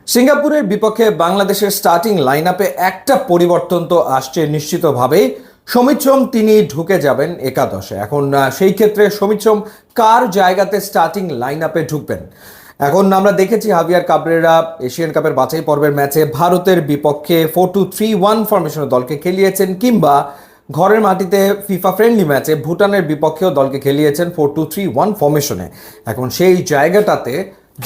সিঙ্গাপুরের বিপক্ষে বাংলাদেশের স্টার্টিং লাইন আপে একটা পরিবর্তন তো আসছে নিশ্চিতভাবেই। সমিত সোম তিনি ঢুকে যাবেন একাদশে। এখন সেই ক্ষেত্রে সমিত সোম কার জায়গাতে স্টার্টিং লাইন আপে ঢুকবেন? এখন আমরা দেখেছি হাভিয়ার কাবরেরা এশিয়ান কাপের বাছাই পর্বের ম্যাচে ভারতের বিপক্ষে 4-2-3-1 ফরমেশনের দলকে খেলিয়েছেন, কিংবা ঘরের মাটিতে ফিফা ফ্রেন্ডলি ম্যাচে ভুটানের বিপক্ষেও দলকে খেলিয়েছেন 4-2-3-1 ফরমেশনে। এখন সেই জায়গাটাতে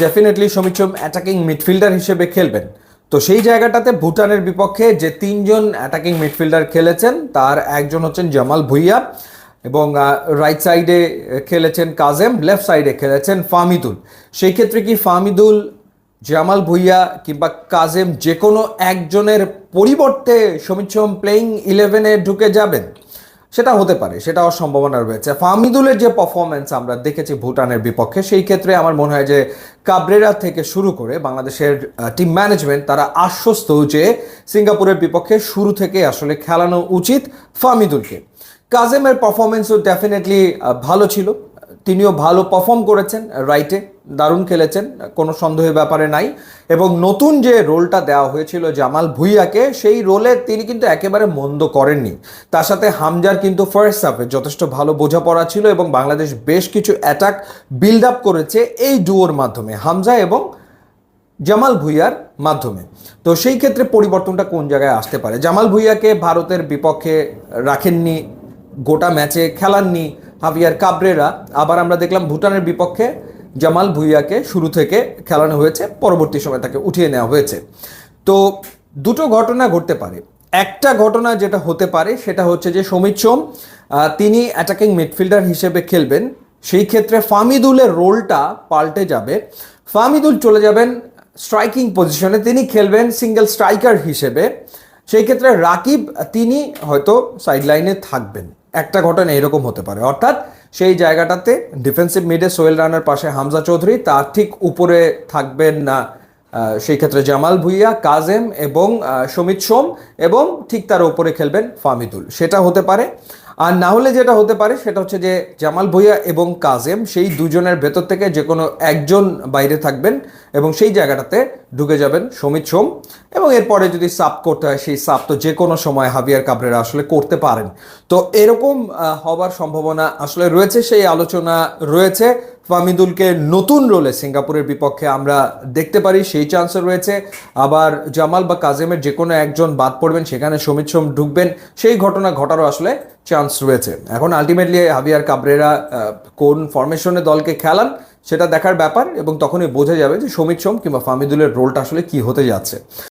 ডেফিনেটলি সমিত সোম অ্যাটাকিং মিডফিল্ডার হিসেবে খেলবেন। তো সেই জায়গাটাতে ভুটানের বিপক্ষে যে তিনজন অ্যাটাকিং মিডফিল্ডার খেলেছেন তার একজন হচ্ছেন জামাল ভুঁইয়া, এবং রাইট সাইডে খেলেছেন কাজেম, লেফট সাইডে খেলেছেন ফাহমিদুল। সেই ক্ষেত্রে কি ফাহমিদুল, জামাল ভুঁইয়া কিংবা কাজেম যে কোনো একজনের পরিবর্তে সমিত সোম প্লেইং 11-এ ঢুকে যাবেন? সেটা হতে পারে, সেটাও সম্ভাবনা রয়েছে। ফাহমিদুলের যে পারফরমেন্স আমরা দেখেছি ভুটানের বিপক্ষে, সেই ক্ষেত্রে আমার মনে হয় যে কাবরেরা থেকে শুরু করে বাংলাদেশের টিম ম্যানেজমেন্ট তারা আশ্বস্ত যে সিঙ্গাপুরের বিপক্ষে শুরু থেকে আসলে খেলানো উচিত ফাহমিদুলকে। কাজেমের পারফরমেন্সও ডেফিনেটলি ভালো ছিল, তিনিও ভালো পারফর্ম করেছেন, রাইটে দারুণ খেলেছেন, কোনো সন্দেহের ব্যাপারে নাই। এবং নতুন যে রোলটা দেওয়া হয়েছিল জামাল ভুঁইয়াকে, সেই রোলে তিনি কিন্তু একেবারে মন্দ করেননি। তার সাথে হামজার কিন্তু ফার্স্ট হাফে যথেষ্ট ভালো বোঝাপড়া ছিল, এবং বাংলাদেশ বেশ কিছু অ্যাটাক বিল্ড আপ করেছে এই ডুয়োর মাধ্যমে, হামজা এবং জামাল ভুঁইয়ার মাধ্যমে। তো সেই ক্ষেত্রে পরিবর্তনটা কোন জায়গায় আসতে পারে? জামাল ভুঁইয়াকে ভারতের বিপক্ষে রাখেননি, গোটা ম্যাচে খেলাননি হাভিয়ার কাবরেরা। আবার আমরা দেখলাম ভুটানের বিপক্ষে জামাল ভুঁইয়াকে শুরু থেকে খেলানো হয়েছে, পরবর্তী সময় তাকে উঠিয়ে নেওয়া হয়েছে। তো দুটো ঘটনা ঘটতে পারে। একটা ঘটনা যেটা হতে পারে সেটা হচ্ছে যে সমিত সোম তিনি অ্যাটাকিং মিডফিল্ডার হিসেবে খেলবেন, সেই ক্ষেত্রে ফাহমিদুলের রোলটা পাল্টে যাবে। ফাহমিদুল চলে যাবেন স্ট্রাইকিং পজিশনে, তিনি খেলবেন সিঙ্গেল স্ট্রাইকার হিসেবে। সেই ক্ষেত্রে রাকিব তিনি হয়তো সাইড লাইনে থাকবেন। একটা ঘটনা এরকম হতে পারে, অর্থাৎ সেই জায়গাটাতে ডিফেন্সিভ মিডে সোহেল রানার পাশে হামজা চৌধুরী, তার ঠিক উপরে থাকবেন না সেই ক্ষেত্রে জামাল ভুঁইয়া, কাজেম এবং সমিত সোম, এবং ঠিক তার উপরে খেলবেন ফাহমিদুল। সেটা হতে পারে। আর না হলে যেটা হতে পারে সেটা হচ্ছে যে জামাল ভুঁইয়া এবং কাজেম সেই দুজনের ভেতর থেকে যে কোনো একজন বাইরে থাকবেন, এবং সেই জায়গাটাতে ঢুকে যাবেন সমিত সোম। এবং এরপরে যদি সাব করতে হয়, সেই সাব তো যে কোনো সময় হাভিয়ার কাবরেরা আসলে করতে পারেন। তো এরকম হবার সম্ভাবনা আসলে রয়েছে, সেই আলোচনা রয়েছে। ফাহমিদুলকে নতুন রোলে সিঙ্গাপুরের বিপক্ষে আমরা দেখতে পারি, সেই চান্সও রয়েছে। আবার জামাল বা কাজেমের যে কোনো একজন বাদ পড়বেন, সেখানে সমিত সোম ঢুকবেন, সেই ঘটনা ঘটারও আসলে চান্স রয়েছে। এখন আলটিমেটলি হাভিয়ার কাবরেরা কোন ফরমেশনে দলকে খেলান সেটা দেখার ব্যাপার, এবং তখনই বোঝা যাবে যে সমিত সোম কিংবা ফাহমিদুলের রোলটা আসলে কি হতে যাচ্ছে।